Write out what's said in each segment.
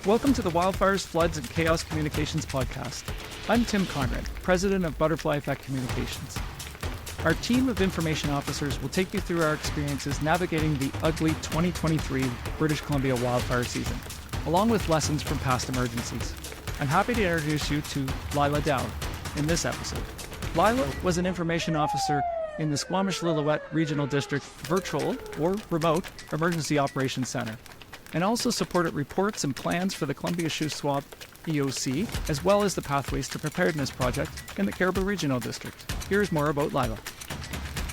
Welcome to the Wildfires, Floods, and Chaos Communications podcast. I'm Tim Conrad, President of Butterfly Effect Communications. Our team of information officers will take you through our experiences navigating the ugly 2023 British Columbia wildfire season, along with lessons from past emergencies. I'm happy to introduce you to Leila Daoud in this episode. Leila was an information officer in the Squamish-Lillooet Regional District Virtual or Remote Emergency Operations Center, and also supported reports and plans for the Columbia Shuswap EOC, as well as the Pathways to Preparedness project in the Cariboo Regional District. Here's more about Leila.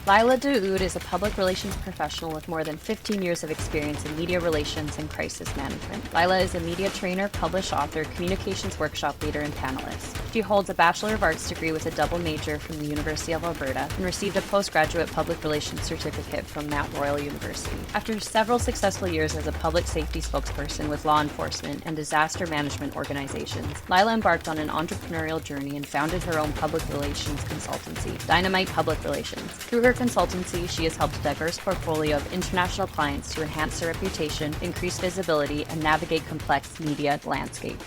Leila Daoud is a public relations professional with more than 15 years of experience in media relations and crisis management. Leila is a media trainer, published author, communications workshop leader, and panelist. She holds a Bachelor of Arts degree with a double major from the University of Alberta and received a postgraduate public relations certificate from Mount Royal University. After several successful years as a public safety spokesperson with law enforcement and disaster management organizations, Leila embarked on an entrepreneurial journey and founded her own public relations consultancy, Dynamite Public Relations. Through her consultancy, she has helped a diverse portfolio of international clients to enhance their reputation, increase visibility, and navigate complex media landscapes.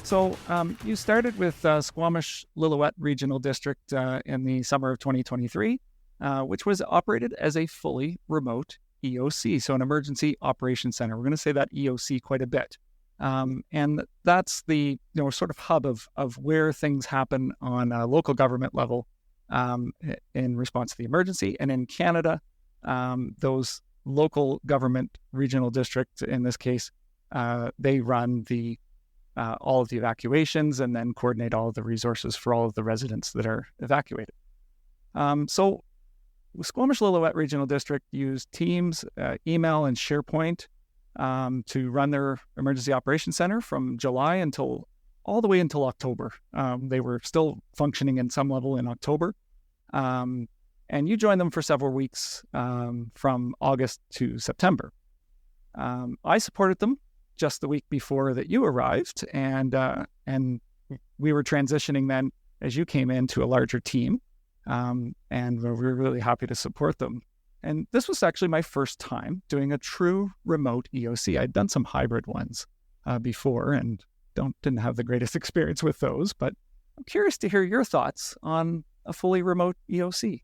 So you started with Squamish-Lillooet Regional District in the summer of 2023, which was operated as a fully remote EOC, so an Emergency Operations Center. We're going to say that EOC quite a bit. And that's the sort of hub of where things happen on a local government level in response to the emergency. And in Canada, those local government regional districts, in this case, they run the all of the evacuations and then coordinate all of the resources for all of the residents that are evacuated. So Squamish-Lillooet Regional District used Teams, email, and SharePoint to run their Emergency Operations Center from July all the way until October. They were still functioning in some level in October. And you joined them for several weeks from August to September. I supported them just the week before that you arrived, and we were transitioning then as you came into a larger team, and we were really happy to support them. And this was actually my first time doing a true remote EOC. I'd done some hybrid ones before and didn't have the greatest experience with those, but I'm curious to hear your thoughts on a fully remote EOC.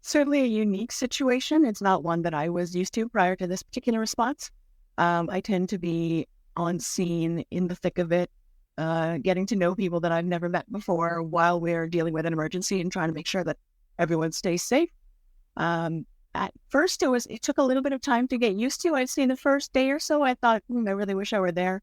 Certainly a unique situation. It's not one that I was used to prior to this particular response. I tend to be on scene in the thick of it, getting to know people that I've never met before while we're dealing with an emergency and trying to make sure that everyone stays safe. At first, it took a little bit of time to get used to. I'd say the first day or so, I thought, I really wish I were there.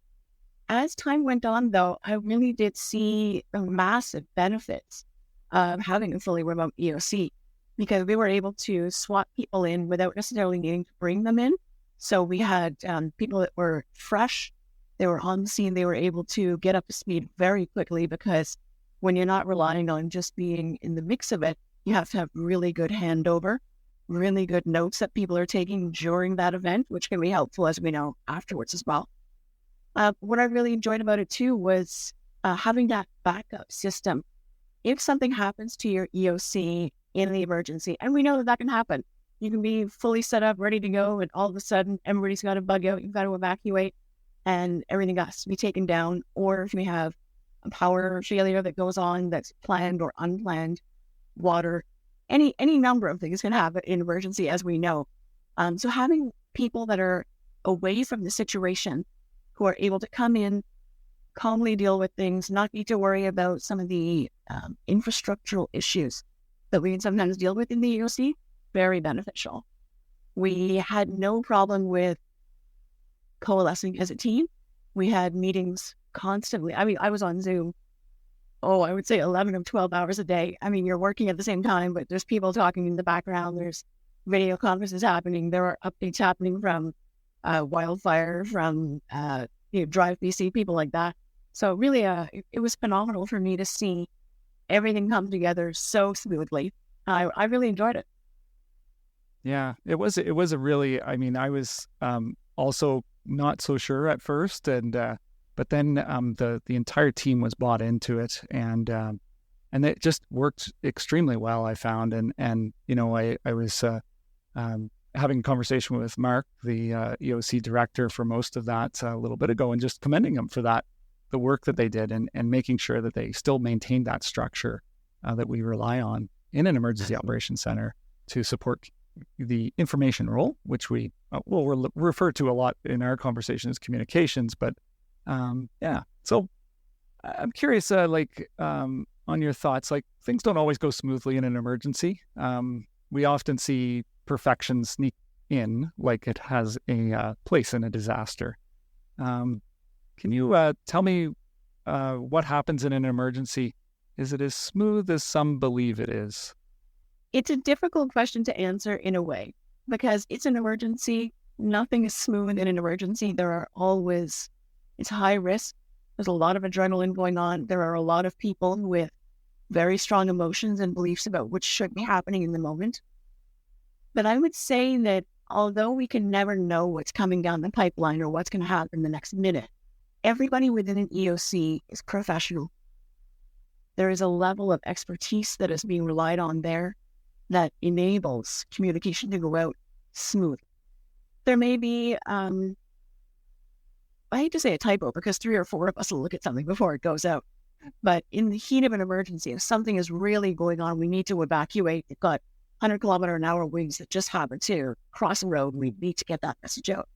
As time went on, though, I really did see the massive benefits of having a fully remote EOC, because we were able to swap people in without necessarily needing to bring them in. So we had people that were fresh, they were on the scene, they were able to get up to speed very quickly, because when you're not relying on just being in the mix of it, you have to have really good handover, really good notes that people are taking during that event, which can be helpful, as we know, afterwards as well. What I really enjoyed about it too was having that backup system. If something happens to your EOC in the emergency, and we know that can happen, you can be fully set up, ready to go, and all of a sudden everybody's got to bug out, you've got to evacuate, and everything has to be taken down. Or if we have a power failure that goes on that's planned or unplanned, water, any number of things can happen in emergency, as we know. So having people that are away from the situation, who are able to come in, calmly deal with things, not need to worry about some of the infrastructural issues that we can sometimes deal with in the EOC, very beneficial. We had no problem with coalescing as a team. We had meetings constantly. I was on Zoom, I would say 11 of 12 hours a day. You're working at the same time, but there's people talking in the background. There's video conferences happening. There are updates happening from Wildfire, from Drive BC, people like that. So really, it was phenomenal for me to see everything come together so smoothly. I really enjoyed it. Yeah, it was a really, I was also not so sure at first, and but then the entire team was bought into it, and it just worked extremely well, I found, and I was having a conversation with Mark, the EOC director, for most of that a little bit ago, and just commending them for that, the work that they did, and making sure that they still maintained that structure that we rely on in an emergency operations center to support the information role, which we will refer to a lot in our conversation as communications. But so I'm curious, on your thoughts. Like, things don't always go smoothly in an emergency. We often see perfection sneak in, like it has a place in a disaster. Can you tell me what happens in an emergency? Is it as smooth as some believe it is? It's a difficult question to answer in a way, because it's an emergency. Nothing is smooth in an emergency. It's high risk. There's a lot of adrenaline going on. There are a lot of people with very strong emotions and beliefs about what should be happening in the moment. But I would say that although we can never know what's coming down the pipeline or what's going to happen the next minute, everybody within an EOC is professional. There is a level of expertise that is being relied on there that enables communication to go out smooth. There may be, I hate to say a typo, because 3 or 4 of us will look at something before it goes out. But in the heat of an emergency, if something is really going on, we need to evacuate. We've got 100-kilometer-an-hour winds that just happened to cross a road. We need to get that message out.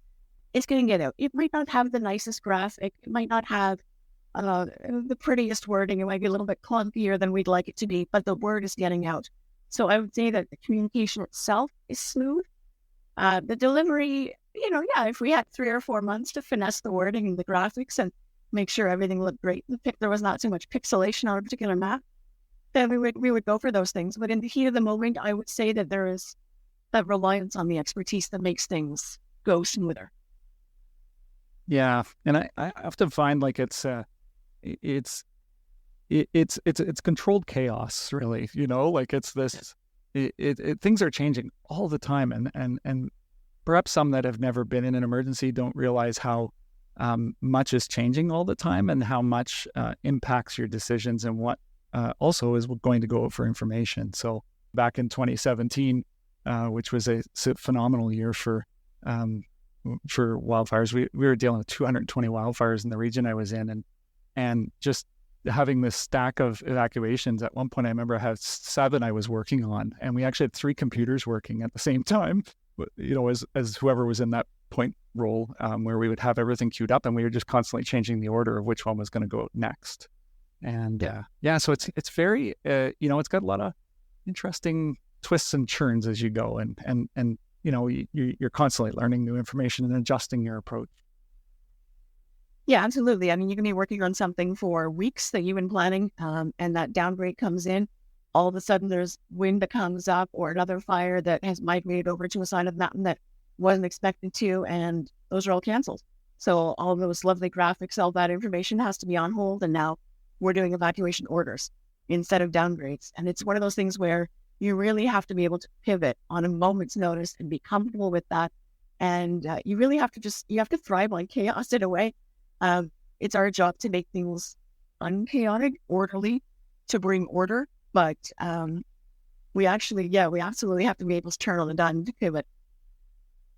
It's going to get out. It might not have the nicest graphic. It might not have the prettiest wording. It might be a little bit clunkier than we'd like it to be, but the word is getting out. So I would say that the communication itself is smooth. The delivery, if we had 3 or 4 months to finesse the wording and the graphics and make sure everything looked great, there was not too much pixelation on a particular map, then we would go for those things. But in the heat of the moment, I would say that there is that reliance on the expertise that makes things go smoother. Yeah, and I often find like it's controlled chaos, really. Like it's this. Things are changing all the time, and perhaps some that have never been in an emergency don't realize how much is changing all the time, and how much impacts your decisions, and what also is going to go out for information. So back in 2017, which was a phenomenal year for wildfires, we were dealing with 220 wildfires in the region I was in, and just having this stack of evacuations. At one point, I remember I had 7 I was working on, and we actually had 3 computers working at the same time, as whoever was in that point role, where we would have everything queued up, and we were just constantly changing the order of which one was going to go next. And so it's very, it's got a lot of interesting twists and turns as you go, and you're constantly learning new information and adjusting your approach. Yeah, absolutely. I mean, you can be working on something for weeks that you've been planning, and that downgrade comes in. All of a sudden, there's wind that comes up, or another fire that has migrated over to a side of the mountain that wasn't expected to, and those are all canceled. So all those lovely graphics, all that information has to be on hold, and now we're doing evacuation orders instead of downgrades. And it's one of those things where you really have to be able to pivot on a moment's notice and be comfortable with that. And you really have to thrive on chaos in a way. It's our job to make things unchaotic, orderly, to bring order. But we absolutely have to be able to turn on the dime to pivot.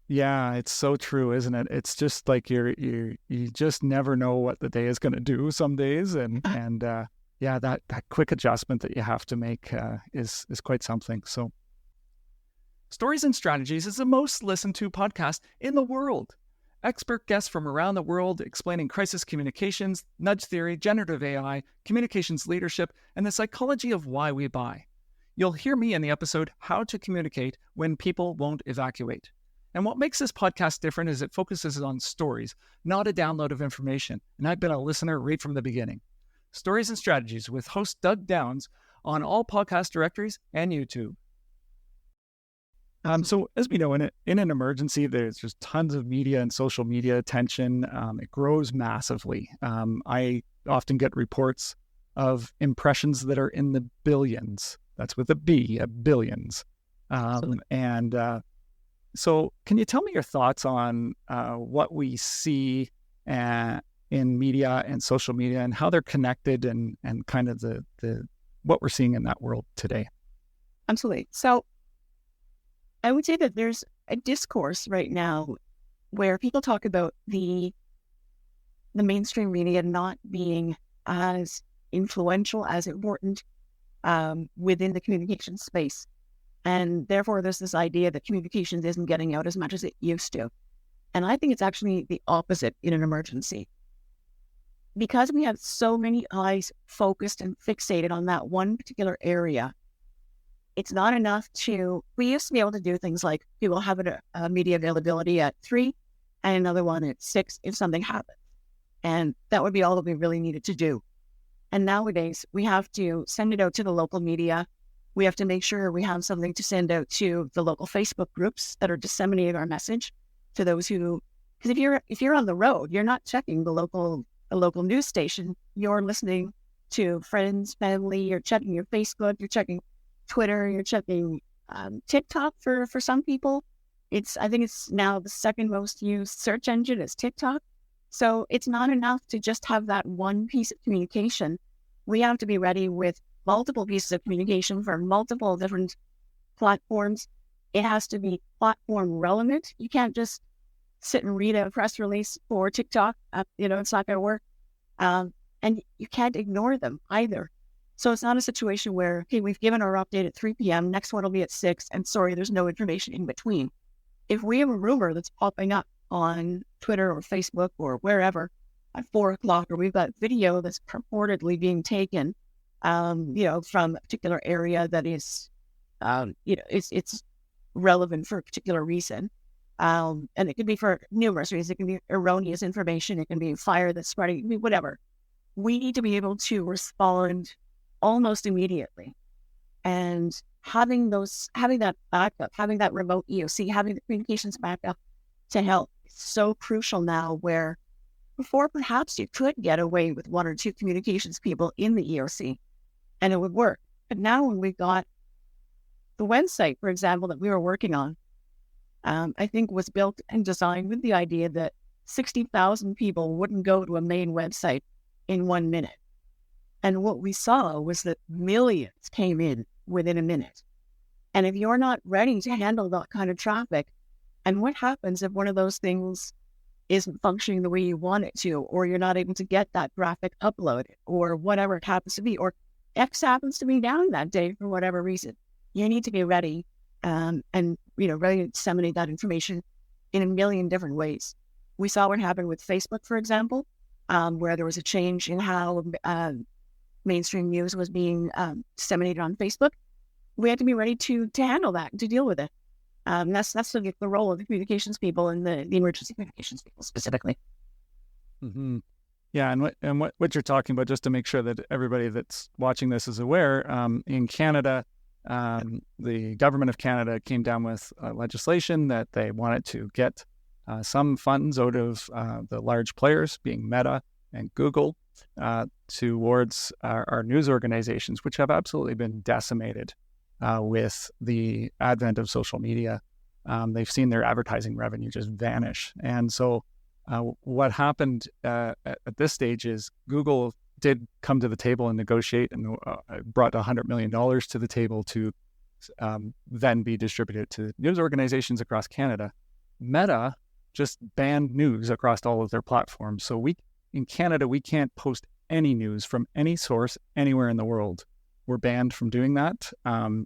Yeah, it's so true, isn't it? It's just like you just never know what the day is going to do some days, and that quick adjustment that you have to make is quite something. So, Stories and Strategies is the most listened to podcast in the world. Expert guests from around the world explaining crisis communications, nudge theory, generative AI, communications leadership, and the psychology of why we buy. You'll hear me in the episode, How to Communicate When People Won't Evacuate. And what makes this podcast different is it focuses on stories, not a download of information. And I've been a listener right from the beginning. Stories and Strategies with host Doug Downs on all podcast directories and YouTube. So as we know, in an emergency, there's just tons of media and social media attention. It grows massively. I often get reports of impressions that are in the billions. That's with a B, billions. So can you tell me your thoughts on what we see in media and social media, and how they're connected, and kind of the what we're seeing in that world today? Absolutely. So I would say that there's a discourse right now where people talk about the mainstream media not being as influential, as important within the communication space. And therefore, there's this idea that communications isn't getting out as much as it used to. And I think it's actually the opposite in an emergency. Because we have so many eyes focused and fixated on that one particular area, it's not enough we used to be able to do things like we will have a media availability at 3 and another one at 6 if something happens. And that would be all that we really needed to do. And nowadays, we have to send it out to the local media. We have to make sure we have something to send out to the local Facebook groups that are disseminating our message to those who, because if you're on the road, you're not checking the local news station. You're listening to friends, family. You're checking your Facebook. You're checking Twitter. You're checking TikTok for some people. I think it's now the second most used search engine is TikTok. So it's not enough to just have that one piece of communication. We have to be ready with multiple pieces of communication for multiple different platforms. It has to be platform relevant. You can't just sit and read a press release for TikTok. It's not going to work. And you can't ignore them either. So it's not a situation where, okay, we've given our update at 3 p.m., next one will be at 6, and sorry, there's no information in between. If we have a rumor that's popping up on Twitter or Facebook or wherever at 4 o'clock, or we've got video that's purportedly being taken, from a particular area that is, it's relevant for a particular reason. And it can be for numerous reasons. It can be erroneous information. It can be fire that's spreading, whatever. We need to be able to respond almost immediately. And having that backup, having that remote EOC, having the communications backup to help is so crucial now, where before perhaps you could get away with 1 or 2 communications people in the EOC and it would work. But now when we've got the website, for example, that we were working on, I think was built and designed with the idea that 60,000 people wouldn't go to a main website in 1 minute. And what we saw was that millions came in within a minute. And if you're not ready to handle that kind of traffic, and what happens if one of those things isn't functioning the way you want it to, or you're not able to get that graphic uploaded, or whatever it happens to be, or X happens to be down that day for whatever reason, you need to be ready and ready to disseminate that information in a million different ways. We saw what happened with Facebook, for example, where there was a change in how mainstream news was being disseminated on Facebook. We had to be ready to handle that and to deal with it. That's the role of the communications people and the emergency communications people specifically. Mm-hmm. Yeah, and what you're talking about, just to make sure that everybody that's watching this is aware, in Canada, the government of Canada came down with legislation that they wanted to get some funds out of the large players, being Meta and Google, towards our news organizations, which have absolutely been decimated with the advent of social media. They've seen their advertising revenue just vanish. And so what happened at this stage is Google did come to the table and negotiate and brought $100 million to the table to then be distributed to news organizations across Canada. Meta just banned news across all of their platforms. So in Canada, we can't post any news from any source anywhere in the world. We're banned from doing that.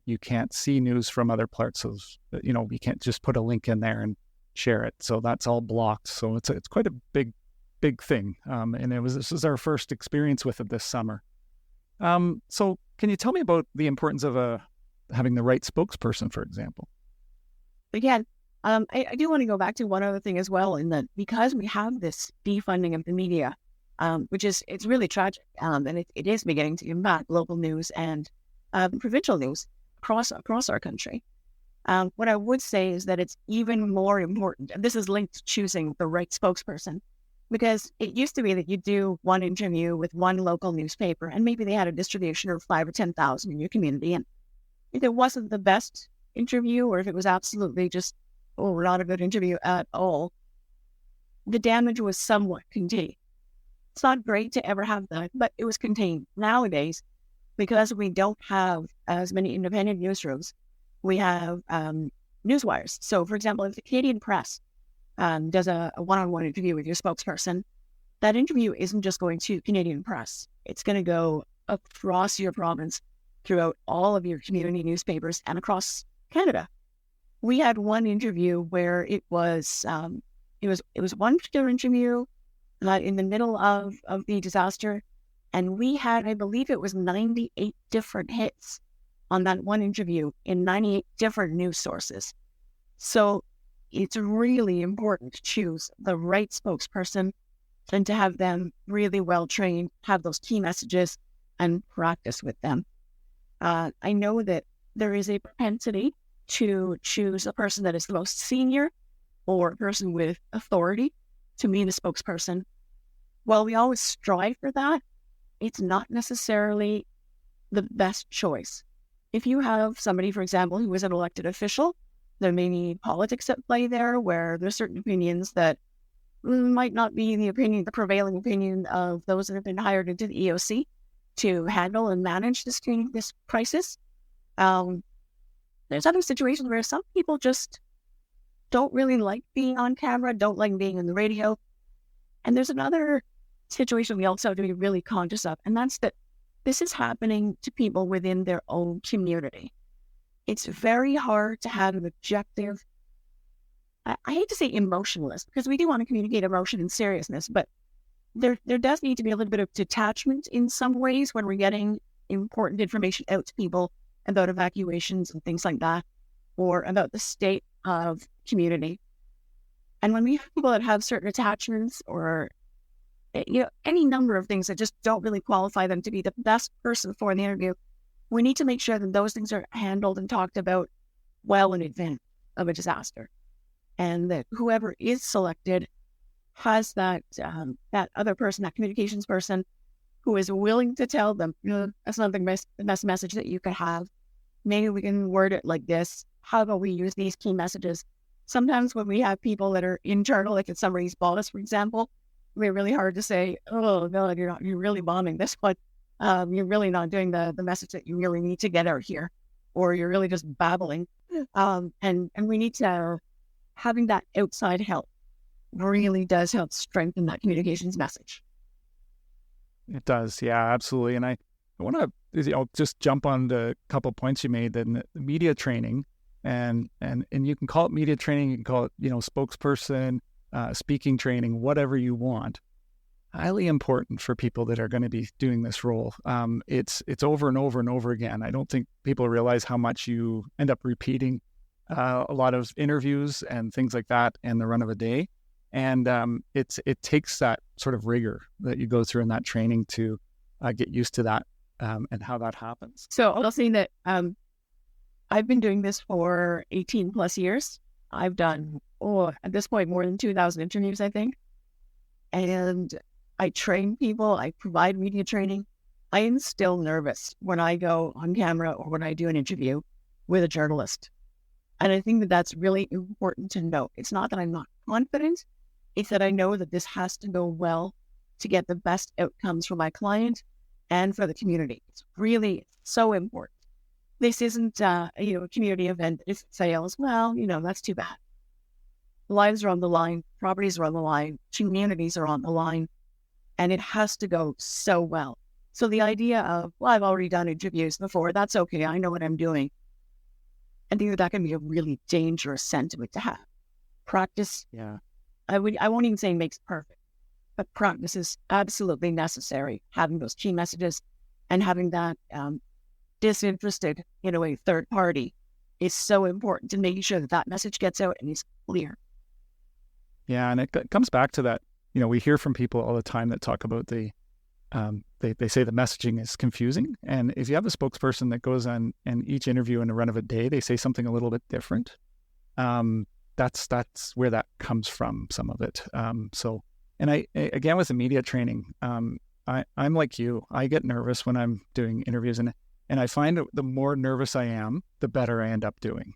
You can't see news from other parts of, we can't just put a link in there and share it. So that's all blocked. So it's quite a big thing. And this was our first experience with it this summer. So can you tell me about the importance of having the right spokesperson, for example? Again, I do want to go back to one other thing as well, in that because we have this defunding of the media, it's really tragic, and it is beginning to impact local news and provincial news across our country. What I would say is that it's even more important, and this is linked to choosing the right spokesperson, because it used to be that you do one interview with one local newspaper, and maybe they had a distribution of 5 or 10,000 in your community, and if it wasn't the best interview, or if it was absolutely just not a good interview at all, the damage was somewhat contained. It's not great to ever have that, but it was contained. Nowadays, because we don't have as many independent newsrooms, we have news wires. So, for example, if the Canadian press does a one-on-one interview with your spokesperson, that interview isn't just going to Canadian press. It's going to go across your province, throughout all of your community newspapers, and across Canada. We had one interview where it was one particular interview in the middle of the disaster, and we had, I believe it was 98 different hits on that one interview in 98 different news sources. So it's really important to choose the right spokesperson and to have them really well trained, have those key messages, and practice with them. I know that there is a propensity to choose a person that is the most senior or a person with authority to be the spokesperson. While we always strive for that, it's not necessarily the best choice. If you have somebody, for example, who is an elected official, there may be politics at play there where there's certain opinions that might not be the prevailing opinion of those that have been hired into the EOC to handle and manage this crisis. There's other situations where some people just don't really like being on camera, don't like being on the radio. And there's another situation we also have to be really conscious of, and that's that this is happening to people within their own community. It's very hard to have an objective, I hate to say emotionless, because we do want to communicate emotion and seriousness, but there does need to be a little bit of detachment in some ways when we're getting important information out to people about evacuations and things like that, or about the state of community. And when we have people that have certain attachments or any number of things that just don't really qualify them to be the best person for the interview, we need to make sure that those things are handled and talked about well in advance of a disaster. And that whoever is selected has that other person, that communications person, who is willing to tell them, that's not the best message that you could have. Maybe we can word it like this. How about we use these key messages? Sometimes when we have people that are internal, like it's somebody's boss, for example, we're really hard to say, oh, no, you're really bombing this one. You're really not doing the message that you really need to get out here, or you're really just babbling. And we need to, having that outside help really does help strengthen that communications message. It does. Yeah, absolutely. And I want to just jump on the couple points you made, in the media training, and you can call it media training, you can call it, spokesperson, speaking training, whatever you want. Highly important for people that are going to be doing this role. It's over and over and over again. I don't think people realize how much you end up repeating a lot of interviews and things like that in the run of a day. And it takes that sort of rigor that you go through in that training to get used to that and how that happens. So I'll say that I've been doing this for 18 plus years. I've done, at this point, more than 2,000 interviews, I think. And I train people, I provide media training. I am still nervous when I go on camera or when I do an interview with a journalist. And I think that that's really important to note. It's not that I'm not confident. It's that I know that this has to go well to get the best outcomes for my client and for the community. It's really so important. This isn't a community event. If it fails, well, that's too bad. Lives are on the line, properties are on the line, communities are on the line, and it has to go so well. So the idea of, well, I've already done interviews before, that's okay, I know what I'm doing. I think that can be a really dangerous sentiment to have. Practice, I won't even say makes perfect, but practice is absolutely necessary. Having those key messages and having that disinterested, third party is so important, and making sure that message gets out and is clear. Yeah, and it comes back to that. We hear from people all the time that talk about they say the messaging is confusing. And if you have a spokesperson that goes on and each interview in a run of a day, they say something a little bit different. That's where that comes from, some of it. And I again, with the media training, I'm like you. I get nervous when I'm doing interviews, and I find the more nervous I am, the better I end up doing.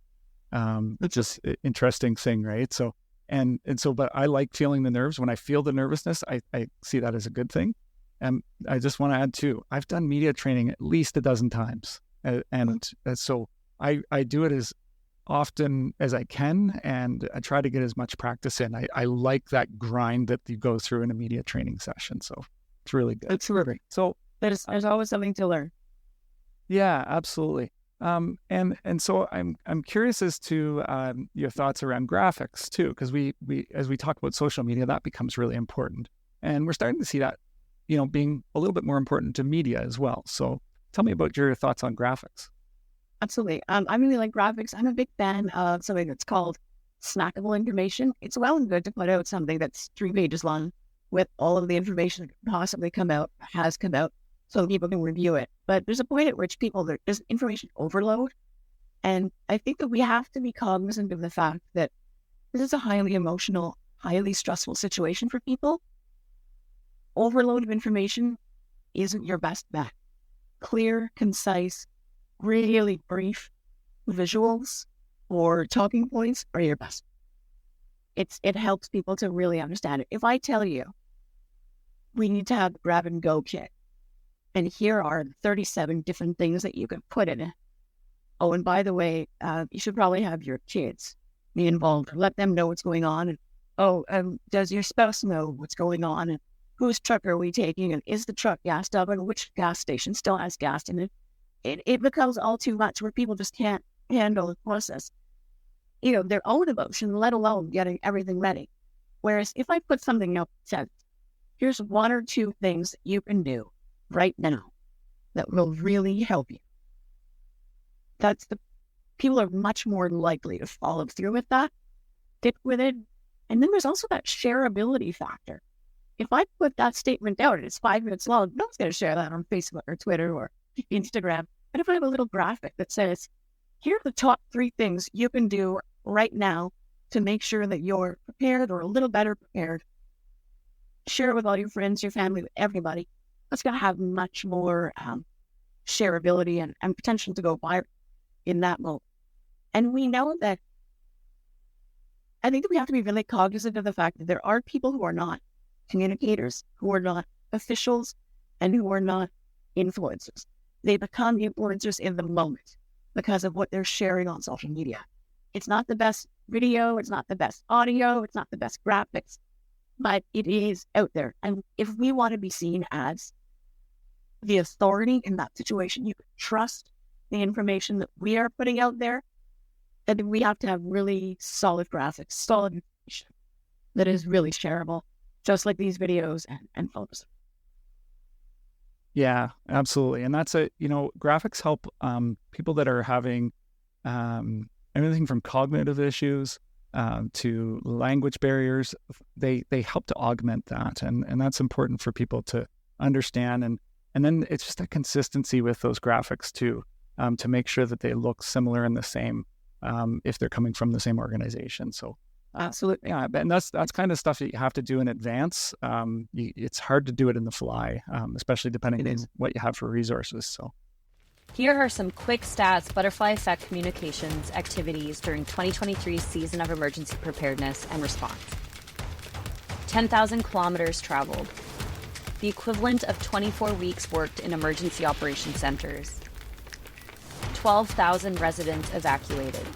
It's just an interesting thing, right? So, but I like feeling the nerves. When I feel the nervousness, I see that as a good thing. And I just want to add too, I've done media training at least a dozen times. So I do it as often as I can, and I try to get as much practice in. I like that grind that you go through in a media training session. So it's really good. Absolutely. So There's always something to learn. yeah, absolutely. And so I'm curious as to your thoughts around graphics too, because we as we talk about social media, that becomes really important, and we're starting to see that, being a little bit more important to media as well. So tell me about your thoughts on graphics. Absolutely. I really like graphics. I'm a big fan of something that's called snackable information. It's well and good to put out something that's 3 pages long with all of the information that could possibly has come out, so people can review it. But there's a point at which there's information overload. And I think that we have to be cognizant of the fact that this is a highly emotional, highly stressful situation for people. Overload of information isn't your best bet. Clear, concise, really brief visuals or talking points are your best. It helps people to really understand it. If I tell you, we need to have the grab and go kit, and here are 37 different things that you can put in it. Oh, and by the way, you should probably have your kids be involved. Let them know what's going on. And does your spouse know what's going on? And whose truck are we taking? And is the truck gassed up? And which gas station still has gas in it? It becomes all too much where people just can't handle the process, their own emotion, let alone getting everything ready. Whereas if I put something up that says, here's 1 or 2 things that you can do right now that will really help you, people are much more likely to follow through with that, stick with it. And then there's also that shareability factor. If I put that statement out and it's 5 minutes long, no one's going to share that on Facebook or Twitter or Instagram. But if I have a little graphic that says, here are the top 3 things you can do right now to make sure that you're prepared or a little better prepared, share it with all your friends, your family, with everybody. That's going to have much more shareability and potential to go viral in that moment. And we know that, I think that we have to be really cognizant of the fact that there are people who are not communicators, who are not officials, and who are not influencers. They become influencers in the moment because of what they're sharing on social media. It's not the best video, it's not the best audio, it's not the best graphics, but it is out there. And if we want to be seen as the authority in that situation, you can trust the information that we are putting out there, then we have to have really solid graphics, solid information that is really shareable, just like these videos and photos. Yeah, absolutely. And that's graphics help people that are having everything from cognitive issues to language barriers. They help to augment that. And that's important for people to understand. And then it's just a consistency with those graphics too, to make sure that they look similar and the same if they're coming from the same organization. So absolutely. Yeah, and that's kind of stuff that you have to do in advance. It's hard to do it in the fly, especially depending on what you have for resources. So here are some quick stats Butterfly Effect Communications activities during 2023 season of emergency preparedness and response. 10,000 kilometers traveled, the equivalent of 24 weeks worked in emergency operation centers. 12,000 residents evacuated.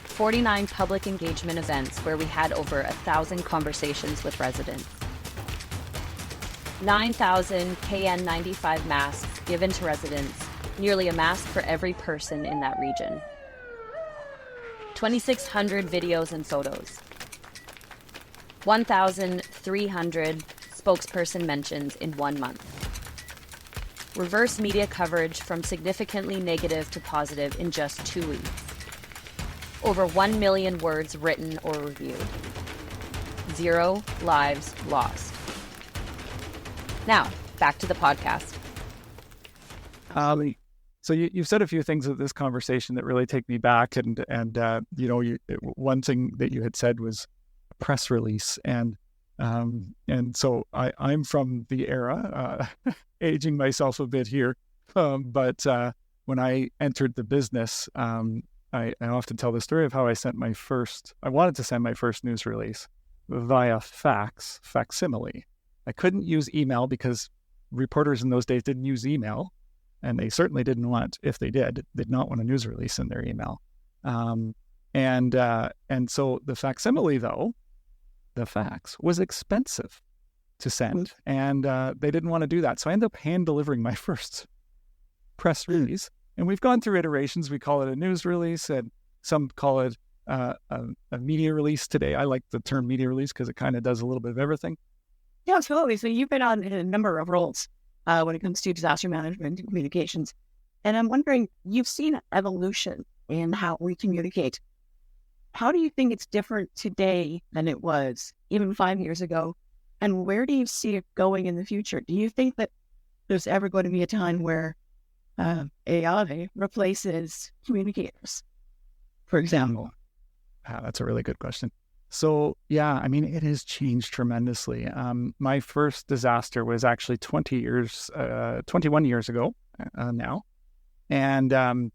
49 public engagement events where we had over 1,000 conversations with residents. 9,000 KN95 masks given to residents, nearly a mask for every person in that region. 2,600 videos and photos. 1,300 spokesperson mentions in 1 month. Reverse media coverage from significantly negative to positive in just 2 weeks. Over 1 million words written or reviewed. 0 lives lost. Now, back to the podcast. So you've said a few things of this conversation that really take me back, and one thing that you had said was a press release, and so I'm from the era, aging myself a bit here, but when I entered the business, I often tell the story of how I wanted to send my first news release via facsimile. I couldn't use email because reporters in those days didn't use email, and they certainly did not want a news release in their email. And so the facsimile, though, the fax was expensive to send, and they didn't want to do that. So I ended up hand delivering my first press release, and we've gone through iterations. We call it a news release, and some call it a media release today. I like the term media release because it kind of does a little bit of everything. Yeah, absolutely. So you've been on a number of roles when it comes to disaster management and communications. And I'm wondering, you've seen evolution in how we communicate. How do you think it's different today than it was even 5 years ago? And where do you see it going in the future? Do you think that there's ever going to be a time where AI replaces communicators, for example? That's a really good question. So, yeah, I mean, it has changed tremendously. My first disaster was actually 21 years ago now. And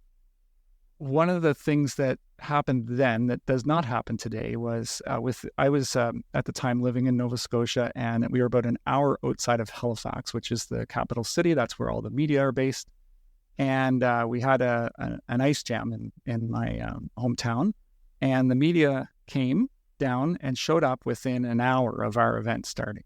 one of the things that happened then that does not happen today was I was at the time living in Nova Scotia, and we were about an hour outside of Halifax, which is the capital city. That's where all the media are based. And we had an ice jam in my hometown, and the media came down and showed up within an hour of our event starting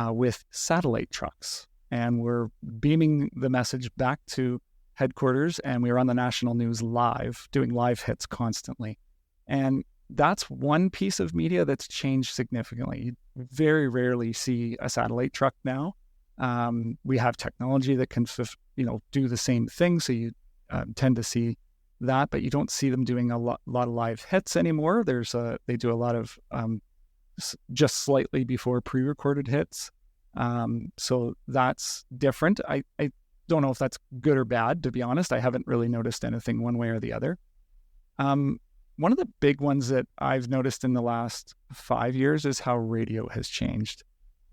with satellite trucks, and we're beaming the message back to headquarters, and we were on the national news live, doing live hits constantly. And that's one piece of media that's changed significantly. You very rarely see a satellite truck now. We have technology that can do the same thing, so you tend to see that, but you don't see them doing a lot of live hits anymore. They do a lot of just slightly before pre-recorded hits. So that's different. I don't know if that's good or bad, to be honest. I haven't really noticed anything one way or the other. One of the big ones that I've noticed in the last 5 years is how radio has changed.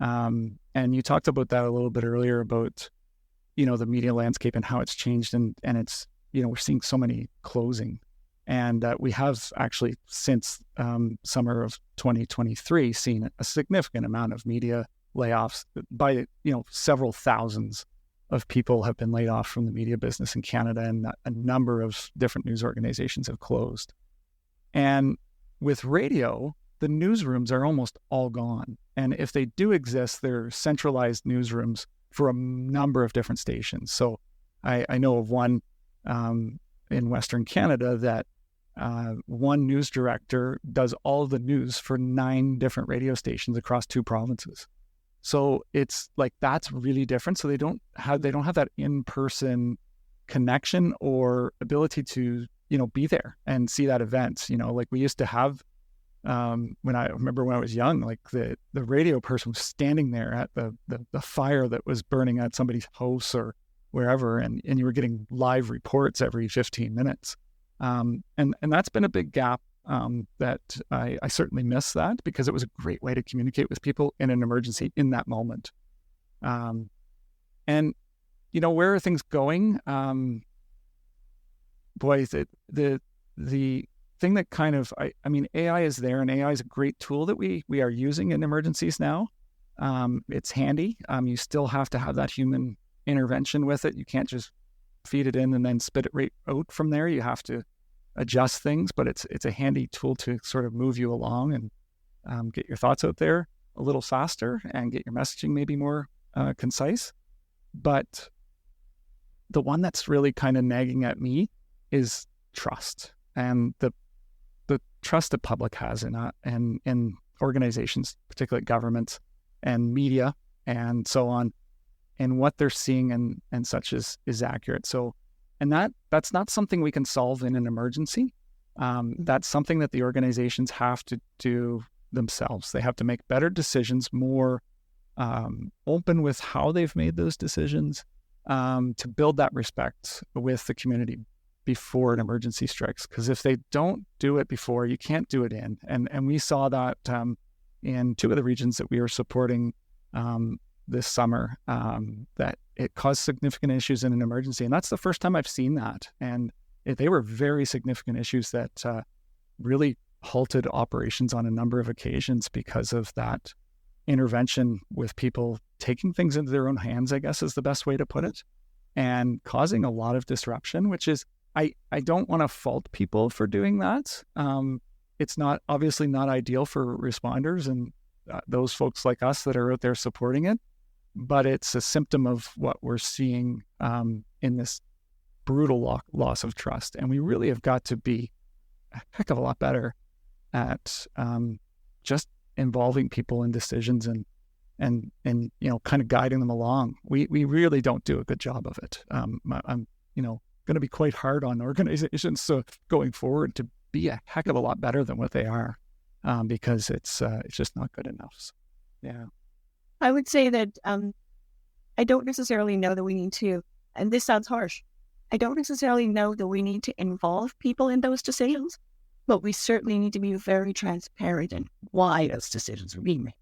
And you talked about that a little bit earlier about, the media landscape and how it's changed, and it's, we're seeing so many closing. And we have actually, since summer of 2023, seen a significant amount of media layoffs by, several thousands of people have been laid off from the media business in Canada, and a number of different news organizations have closed. And with radio, the newsrooms are almost all gone. And if they do exist, they're centralized newsrooms for a number of different stations. So I know of one in Western Canada that one news director does all of the news for 9 different radio stations across 2 provinces. So it's like, that's really different. So they don't have that in-person connection or ability to, be there and see that event. Like we used to have, when I was young, like the radio person was standing there at the fire that was burning at somebody's house or wherever, and you were getting live reports every 15 minutes. And that's been a big gap. That I certainly miss that, because it was a great way to communicate with people in an emergency in that moment. And where are things going? The thing that kind of, AI is there, and AI is a great tool that we are using in emergencies now. It's handy. You still have to have that human intervention with it. You can't just feed it in and then spit it right out from there. You have to adjust things, but it's a handy tool to sort of move you along and get your thoughts out there a little faster and get your messaging maybe more concise. But the one that's really kind of nagging at me is trust, and the trust the public has in organizations, particularly governments and media and so on, and what they're seeing and such is accurate. So, and that's not something we can solve in an emergency. That's something that the organizations have to do themselves. They have to make better decisions, more open with how they've made those decisions, to build that respect with the community before an emergency strikes. Because if they don't do it before, you can't do it in. And we saw that in 2 of the regions that we were supporting this summer, that it caused significant issues in an emergency. And that's the first time I've seen that. And they were very significant issues that really halted operations on a number of occasions because of that intervention, with people taking things into their own hands, I guess is the best way to put it, and causing a lot of disruption, which is I don't want to fault people for doing that. It's not obviously not ideal for responders and those folks like us that are out there supporting it, but it's a symptom of what we're seeing in this brutal loss of trust. And we really have got to be a heck of a lot better at just involving people in decisions and kind of guiding them along. We really don't do a good job of it. I'm going to be quite hard on organizations going forward to be a heck of a lot better than what they are, because it's just not good enough. So, yeah, I would say that I don't necessarily know that we need to, and this sounds harsh, I don't necessarily know that we need to involve people in those decisions, but we certainly need to be very transparent in why those decisions are being made.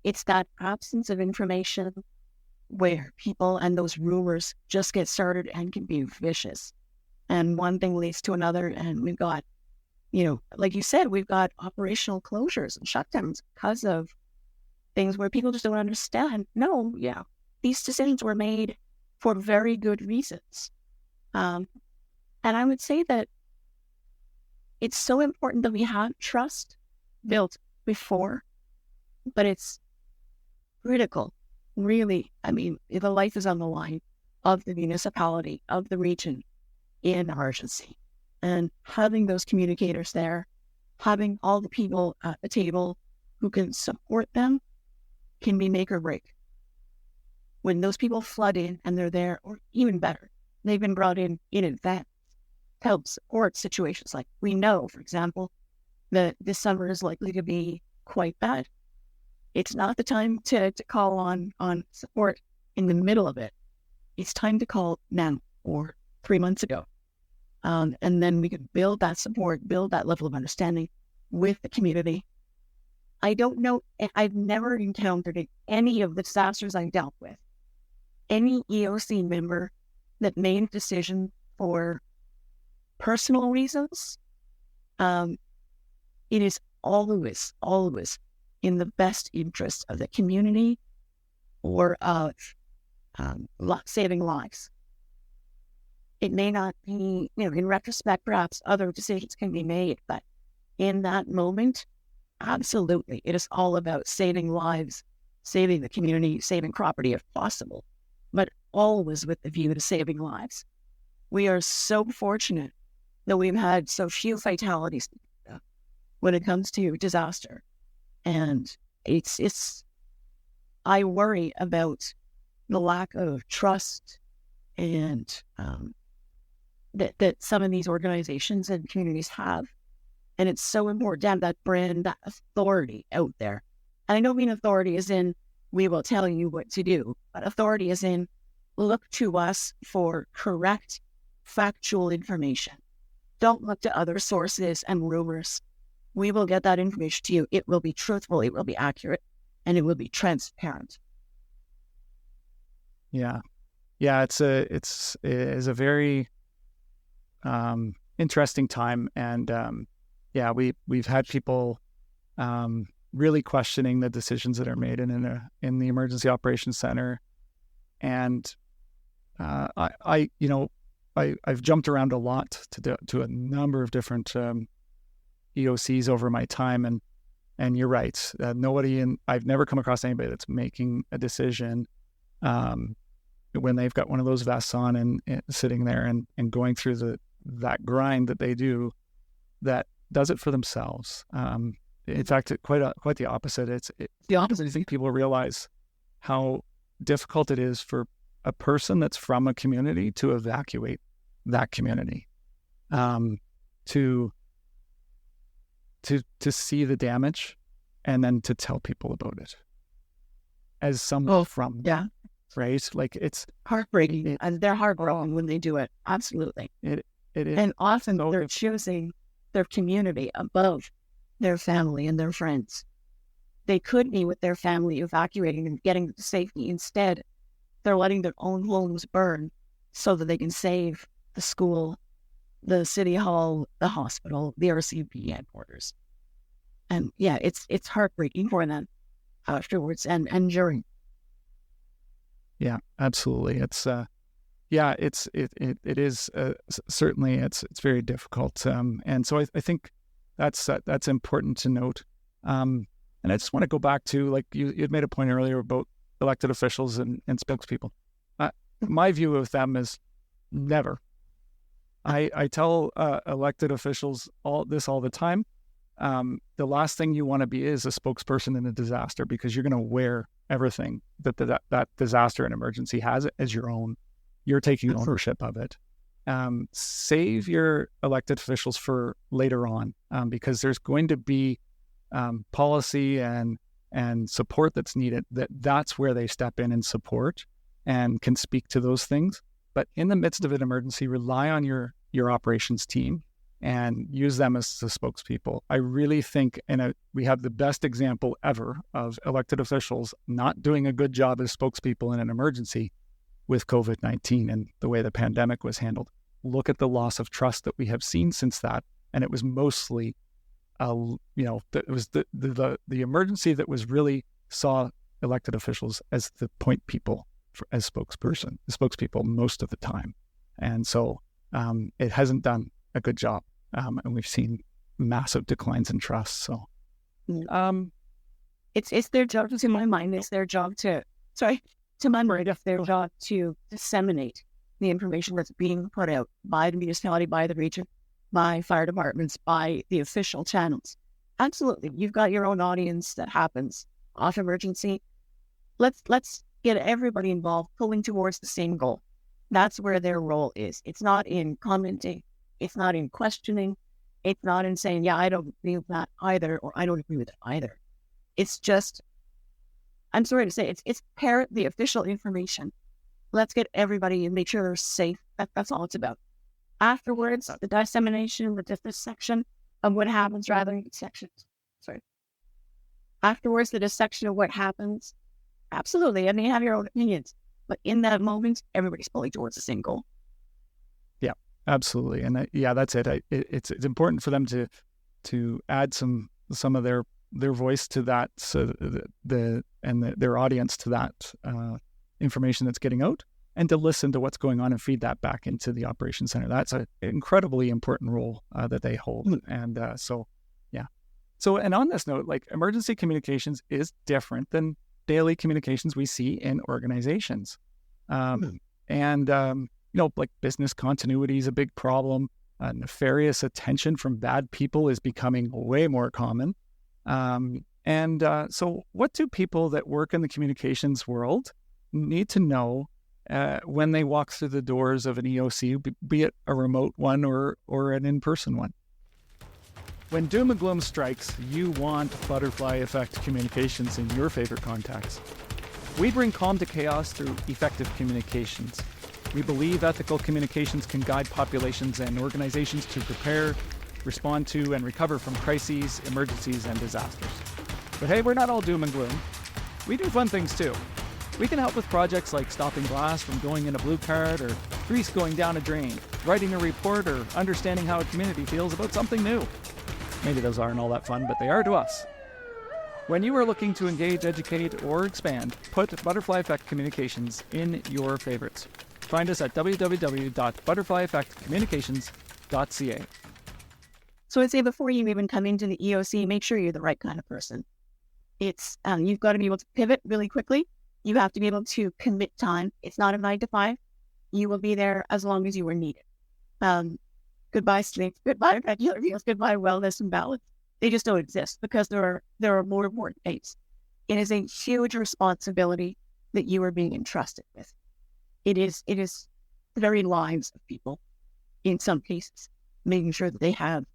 It's that absence of information where people and those rumors just get started and can be vicious. And one thing leads to another. And we've got, like you said, we've got operational closures and shutdowns because of things where people just don't understand. No, yeah, these decisions were made for very good reasons. And I would say that it's so important that we have trust built before, but it's critical. Really, if a life is on the line of the municipality, of the region in emergency, and having those communicators there, having all the people at the table who can support them can be make or break. When those people flood in and they're there, or even better, they've been brought in advance to help support situations like we know, for example, that this summer is likely to be quite bad. It's not the time to call on support in the middle of it. It's time to call now or 3 months ago. And then we can build that support, build that level of understanding with the community. I don't know, I've never encountered in any of the disasters I've dealt with, any EOC member that made a decision for personal reasons. It is always in the best interest of the community or of saving lives. It may not be, in retrospect, perhaps other decisions can be made, but in that moment, absolutely, it is all about saving lives, saving the community, saving property if possible, but always with the view to saving lives. We are so fortunate that we've had so few fatalities when it comes to disaster. And I worry about the lack of trust and that some of these organizations and communities have. And it's so important to have that brand, that authority out there. And I don't mean authority as in we will tell you what to do, but authority as in look to us for correct, factual information. Don't look to other sources and rumors. We will get that information to you. It will be truthful, it will be accurate, and it will be transparent. Yeah. It is a very interesting time, and we've had people really questioning the decisions that are made in the Emergency Operations Center, and I've jumped around a lot to a number of different EOCs over my time, and you're right. I've never come across anybody that's making a decision when they've got one of those vests on and sitting there and going through that grind that they do, that does it for themselves. In fact, quite the opposite. It's the opposite. I think people realize how difficult it is for a person that's from a community to evacuate that community, to see the damage and then to tell people about it as someone from yeah, right? Like, it's heartbreaking, and they're heartbroken when they do it. Absolutely. It is. And often they're choosing their community above their family and their friends. They could be with their family evacuating and getting to safety. Instead, they're letting their own homes burn so that they can save the school, the city hall, the hospital, the RCMP headquarters. And yeah, it's heartbreaking for them afterwards and during. Yeah, absolutely. It's yeah, it is certainly it's very difficult, and so I think that's important to note. And I just want to go back to, like, you had made a point earlier about elected officials and spokespeople. My view of them is never. I tell elected officials all the time. The last thing you want to be is a spokesperson in a disaster, because you're going to wear everything that disaster and emergency has as your own. You're taking ownership of it. Save your elected officials for later on, because there's going to be policy and support that's needed. That's where they step in and support and can speak to those things. But in the midst of an emergency, rely on your operations team and use them as the spokespeople. I really think, we have the best example ever of elected officials not doing a good job as spokespeople in an emergency with COVID-19 and the way the pandemic was handled. Look at the loss of trust that we have seen since that. And it was mostly, it was the emergency that was really saw elected officials as the point people, as spokespeople most of the time. And so it hasn't done a good job. And we've seen massive declines in trust. So it's their job, to my mind, it's their job to disseminate the information that's being put out by the municipality, by the region, by fire departments, by the official channels. Absolutely. You've got your own audience that happens off emergency. Let's get everybody involved, pulling towards the same goal. That's where their role is. It's not in commenting. It's not in questioning. It's not in saying, yeah, I don't agree with that either, or I don't agree with it either. It's just, I'm sorry to say, it's parrot the official information. Let's get everybody and make sure they're safe. That's all it's about. Afterwards, the dissemination, the dissection of what happens, rather than sections. Afterwards, the dissection of what happens. Absolutely, and you have your own opinions. But in that moment, everybody's pulling towards the same goal. Yeah, absolutely. And that's it. It's important for them to add some of their voice to that, so their audience to that information that's getting out, and to listen to what's going on and feed that back into the operations center. That's an incredibly important role that they hold. And so and on this note, like, emergency communications is different than daily communications we see in organizations. Like, business continuity is a big problem. Nefarious attention from bad people is becoming way more common. So what do people that work in the communications world need to know when they walk through the doors of an EOC, be it a remote one or an in-person one? When doom and gloom strikes, you want butterfly effect communications in your favorite contacts. We bring calm to chaos through effective communications. We believe ethical communications can guide populations and organizations to prepare, respond to, and recover from crises, emergencies, and disasters. But hey, we're not all doom and gloom. We do fun things too. We can help with projects like stopping glass from going in a blue card, or grease going down a drain, writing a report, or understanding how a community feels about something new. Maybe those aren't all that fun, but they are to us. When you are looking to engage, educate, or expand, put Butterfly Effect Communications in your favorites. Find us at www.butterflyeffectcommunications.ca. So I'd say, before you even come into the EOC, make sure you're the right kind of person. It's you've got to be able to pivot really quickly. You have to be able to commit time. It's not a 9 to 5. You will be there as long as you are needed. Goodbye sleep, goodbye regular meals, goodbye wellness and balance. They just don't exist, because there are more important things. It is a huge responsibility that you are being entrusted with. It is the very lives of people, in some cases, making sure that they have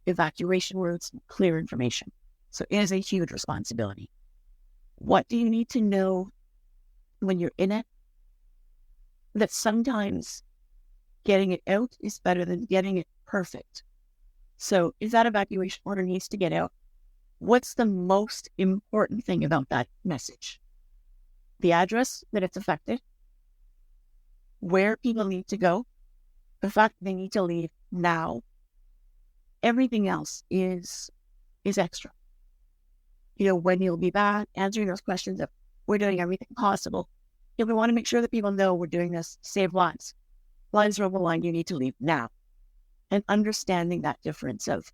evacuation routes and clear information. So it is a huge responsibility. What do you need to know when you're in it? That sometimes getting it out is better than getting it perfect. So if that evacuation order needs to get out, what's the most important thing about that message? The address that it's affected, where people need to go, the fact that they need to leave now. Everything else is extra. When you'll be back, answering those questions of, we're doing everything possible. We want to make sure that people know we're doing this to save lives. lines are overlined, you need to leave now. And understanding that difference of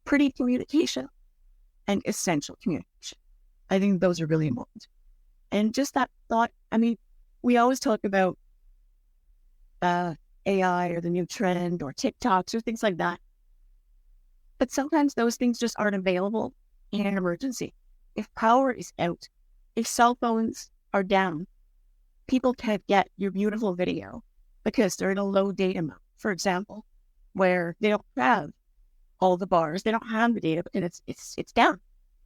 pretty communication and essential communication. I think those are really important. And just that thought, I mean, we always talk about AI or the new trend or TikToks or things like that. But sometimes those things just aren't available in an emergency. If power is out, if cell phones are down, people can't get your beautiful video because they're in a low data mode, for example, where they don't have all the bars, they don't have the data, and it's down.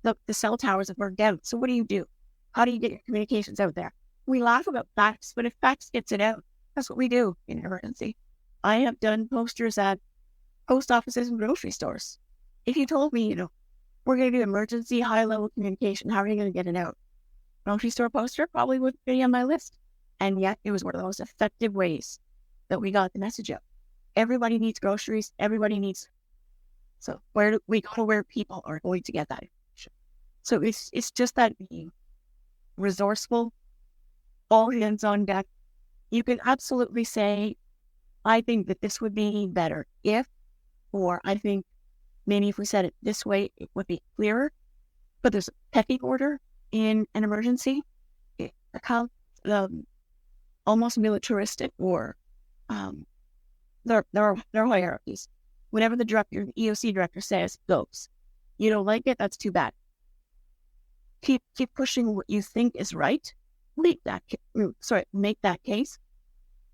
The cell towers have burned down. So what do? How do you get your communications out there? We laugh about fax, but if fax gets it out, that's what we do in an emergency. I have done posters at post offices and grocery stores. If you told me, we're going to do emergency high-level communication, how are you going to get it out? Grocery store poster probably wouldn't be on my list. And yet it was one of the most effective ways that we got the message out. Everybody needs groceries. Everybody needs. So where do we go to where people are going to get that information? So it's just that being resourceful, all hands on deck. You can absolutely say, I think that this would be better if, or I think maybe if we said it this way, it would be clearer. But there's a pecking order in an emergency. It becomes almost militaristic, or there are hierarchies. Whenever the EOC director says goes, you don't like it, that's too bad. Keep pushing what you think is right. Make that case.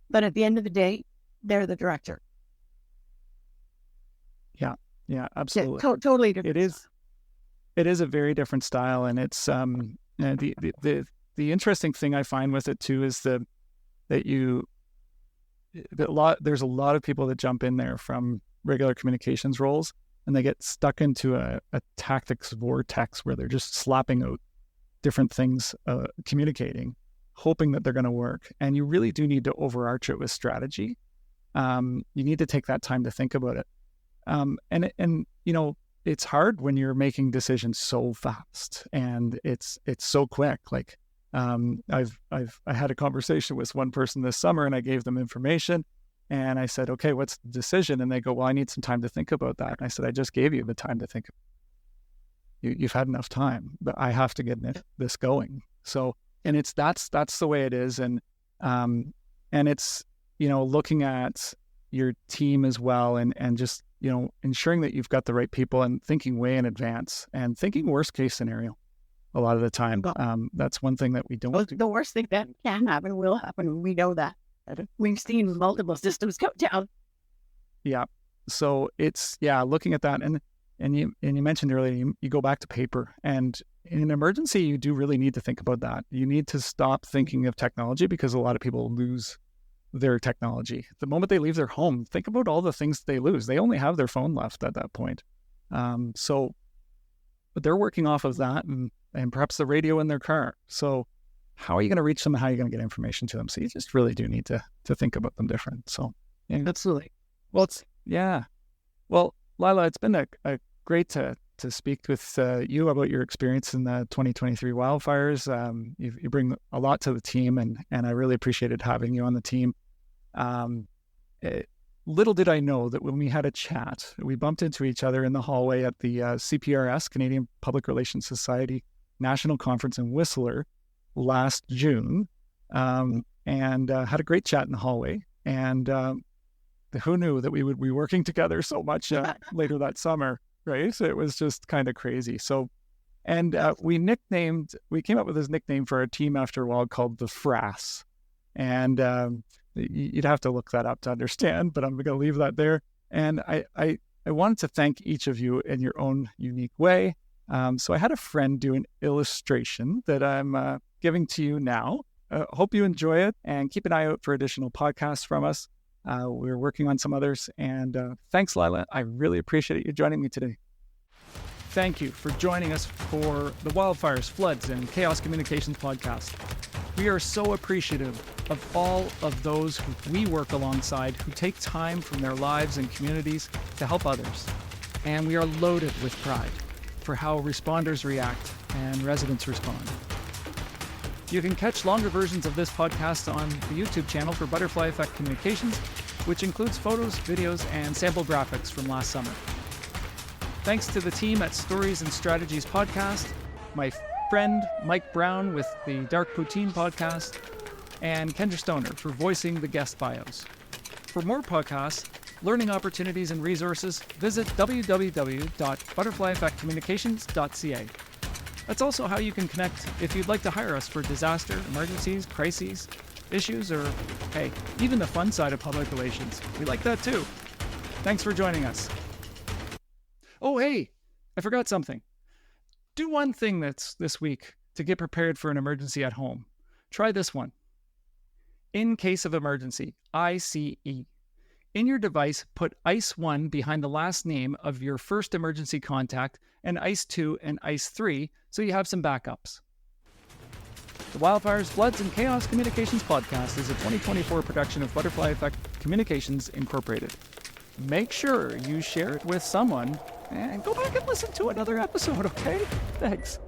But at the end of the day, they're the director. Yeah, absolutely. Yeah, totally different. It is a very different style, and it's the interesting thing I find with it too is there's a lot of people that jump in there from regular communications roles, and they get stuck into a tactics vortex where they're just slapping out different things, communicating, hoping that they're going to work. And you really do need to overarch it with strategy. You need to take that time to think about it. And it's hard when you're making decisions so fast and it's so quick. Like, I had a conversation with one person this summer, and I gave them information, and I said, okay, what's the decision? And they go, well, I need some time to think about that. And I said, I just gave you the time to think. You've had enough time, but I have to get this going. So, and that's the way it is. And it's, looking at your team as well, and just, ensuring that you've got the right people and thinking way in advance and thinking worst case scenario a lot of the time. That's one thing that we don't do. The worst thing that can happen will happen. We know that. We've seen multiple systems go down. Yeah. So it's, looking at that. And you mentioned earlier, you go back to paper, and in an emergency, you do really need to think about that. You need to stop thinking of technology, because a lot of people lose their technology. The moment they leave their home, think about all the things they lose. They only have their phone left at that point. But they're working off of that and perhaps the radio in their car. So how are you going to reach them? How are you going to get information to them? So you just really do need to think about them different. So yeah. Absolutely. Well, Well, Leila, it's been a great to speak with you about your experience in the 2023 wildfires. You bring a lot to the team, and I really appreciated having you on the team. Little did I know that when we had a chat, we bumped into each other in the hallway at the CPRS, Canadian Public Relations Society National Conference in Whistler last June, and had a great chat in the hallway. And who knew that we would be working together so much later that summer, right? So it was just kind of crazy. So, and we came up with this nickname for our team after a while called the Frass. And you'd have to look that up to understand, but I'm going to leave that there. And I wanted to thank each of you in your own unique way. So I had a friend do an illustration that I'm giving to you now. Hope you enjoy it, and keep an eye out for additional podcasts from us. We're working on some others, and thanks, Leila. I really appreciate you joining me today. Thank you for joining us for the Wildfires, Floods, and Chaos Communications podcast. We are so appreciative of all of those who we work alongside, who take time from their lives and communities to help others. And we are loaded with pride for how responders react and residents respond. You can catch longer versions of this podcast on the YouTube channel for Butterfly Effect Communications, which includes photos, videos, and sample graphics from last summer. Thanks to the team at Stories and Strategies podcast, my friend Mike Brown with the Dark Poutine podcast, and Kendra Stoner for voicing the guest bios. For more podcasts, learning opportunities, and resources, visit www.butterflyeffectcommunications.ca. That's also how you can connect if you'd like to hire us for disaster, emergencies, crises, issues, or, hey, even the fun side of public relations. We like that too. Thanks for joining us. Oh, hey, I forgot something. Do one thing this week to get prepared for an emergency at home. Try this one. In case of emergency, ICE. In your device, put ICE1 behind the last name of your first emergency contact and ICE2 and ICE3 so you have some backups. The Wildfires, Floods, and Chaos Communications podcast is a 2024 production of Butterfly Effect Communications Incorporated. Make sure you share it with someone and go back and listen to another episode, okay? Thanks.